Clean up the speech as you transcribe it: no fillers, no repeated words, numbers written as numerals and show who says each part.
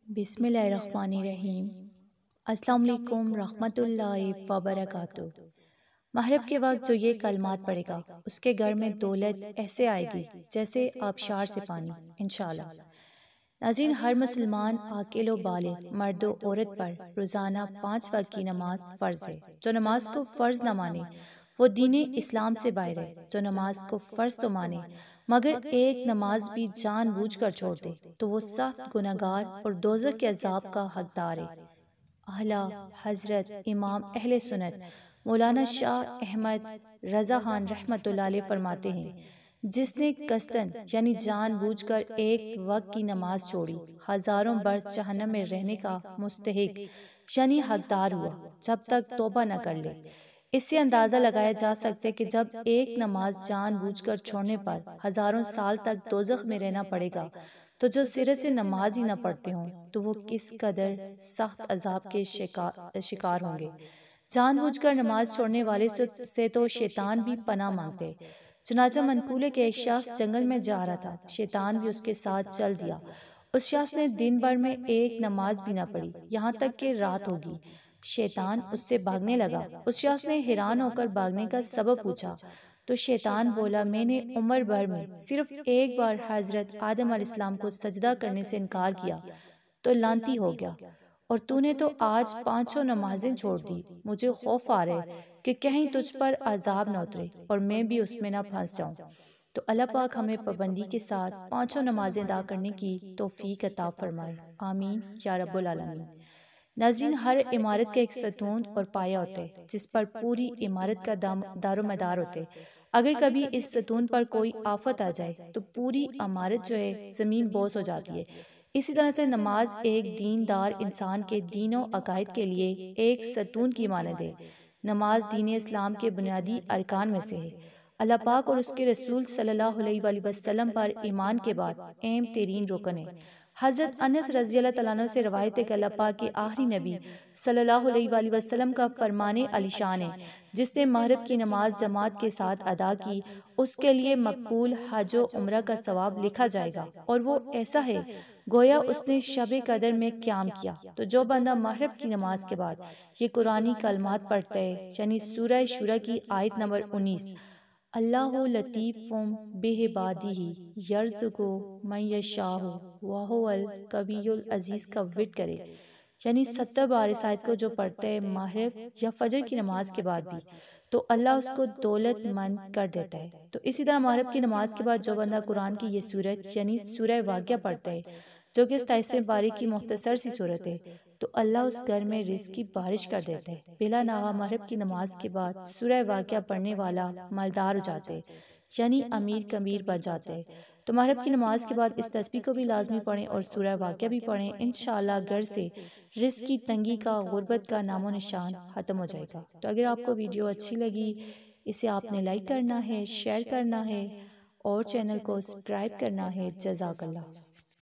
Speaker 1: بسم اللہ الرحمن الرحیم۔ السلام علیکم رحمۃ اللہ وبرکاتہ۔ محرم کے وقت جو یہ کلمات پڑھے گا اس کے گھر میں دولت ایسے آئے گی جیسے آبشار سے پانی، انشاءاللہ۔ ناظرین، ہر مسلمان عاقل و بالغ مرد و عورت پر روزانہ 5 وقت کی نماز فرض ہے۔ جو نماز کو فرض نہ مانے وہ دین اسلام سے باہر ہے۔ جو نماز کو فرض تو مانے مگر ایک نماز بھی جان بوجھ کر چھوڑ دے تو وہ سخت گناہگار اور دوزخ کے عذاب کا حقدار ہے۔ اعلیٰ حضرت امام اہل سنت مولانا شاہ احمد رضا خان رحمۃ اللہ علیہ فرماتے ہیں، جس نے قصداً یعنی جان بوجھ کر ایک وقت کی نماز چھوڑی ہزاروں برس جہنم میں رہنے کا مستحق یعنی حقدار ہوا جب تک توبہ نہ کر لے۔ اس سے اندازہ لگایا جا سکتا ہے کہ جب ایک نماز جان بوجھ کر چھوڑنے پر ہزاروں سال تک دوزخ میں رہنا پڑے گا تو جو سرے سے نماز ہی نہ پڑھتے ہوں تو وہ کس قدر سخت عذاب کے شکار ہوں گے۔ جان بوجھ کر نماز چھوڑنے والے سے تو شیطان بھی پناہ مانگتے۔ چنانچہ منقول ہے کہ ایک شخص جنگل میں جا رہا تھا، شیطان بھی اس کے ساتھ چل دیا۔ اس شخص نے دن بھر میں ایک نماز بھی نہ پڑھی یہاں تک کہ رات ہوگی۔ شیطان اس سے بھاگنے لگا۔ اس شخص نے حیران ہو کر بھاگنے کا سبب پوچھا تو شیطان بولا، میں نے عمر بھر میں صرف ایک بار حضرت آدم علیہ السلام کو سجدہ کرنے سے انکار کیا تو لعنتی ہو گیا، اور تو نے تو آج 500 نمازیں چھوڑ دی۔ مجھے خوف آ رہے کہ کہیں تجھ پر عذاب نہ اترے اور میں بھی اس میں نہ پھنس جاؤں۔ تو اللہ پاک ہمیں پابندی کے ساتھ 500 نمازیں ادا کرنے کی توفیق عطا فرمائے، آمین یا رب العالمین۔ ناظرین، ہر عمارت کا ایک ستون اور پایہ ہوتا ہے جس پر پوری عمارت کا دار و مدار ہوتا ہے۔ اگر کبھی اس ستون پر کوئی آفت آ جائے تو پوری عمارت جو ہے زمین بوس ہو جاتی ہے۔ اسی طرح سے نماز ایک دیندار انسان کے دین و عقائد کے لیے ایک ستون کی مانند ہے۔ نماز دین اسلام کے بنیادی ارکان میں سے ہے۔ اللہ پاک اور اس کے رسول صلی اللہ علیہ وآلہ وسلم پر ایمان کے بعد اہم ترین رکن ہے۔ حضرت انس رضی اللہ تعالیٰ عنہ سے روایت ہے کہ اللہ پاک کے آخری نبی صلی اللہ علیہ وآلہ وسلم کا فرمان علی شان ہے، جس نے مغرب کی نماز جماعت کے ساتھ ادا کی اس کے لیے مقبول حج و عمرہ کا ثواب لکھا جائے گا، اور وہ ایسا ہے گویا اس نے شب قدر میں قیام کیا۔ تو جو بندہ مغرب کی نماز کے بعد یہ قرآنی کلمات پڑھتا ہے یعنی سورہ شورى کی آیت نمبر 19، اللہ لطیف بعبادہ یرزق من یشاء وہو القوی العزیز کا ورد کرے، یعنی 70 بار اس آیت کو جو پڑھتا ہے مغرب یا فجر کی نماز کے بعد بھی تو اللہ اس کو دولت مند کر دیتا ہے۔ تو اسی طرح مغرب کی نماز کے بعد جو بندہ قرآن کی یہ سورت یعنی سورہ واقعہ پڑھتا ہے جو کہ 27ویں پارے کی مختصر سی سورت ہے تو اللہ اس گھر میں رزق کی بارش کر دیتا ہے۔ بلا ناغہ مغرب کی نماز کے بعد سورہ واقعہ پڑھنے والا مالدار ہو جاتا ہے یعنی امیر کبیر بن جاتا ہے۔ تو مغرب کی نماز کے بعد اس تسبیح کو بھی لازمی پڑھیں اور سورہ واقعہ بھی پڑھیں، انشاءاللہ گھر سے رزق کی تنگی کا، غربت کا نام و نشان ختم ہو جائے گا۔ تو اگر آپ کو ویڈیو اچھی لگی اسے آپ نے لائک کرنا ہے، شیئر کرنا ہے اور چینل کو سبسکرائب کرنا ہے۔ جزاک اللہ۔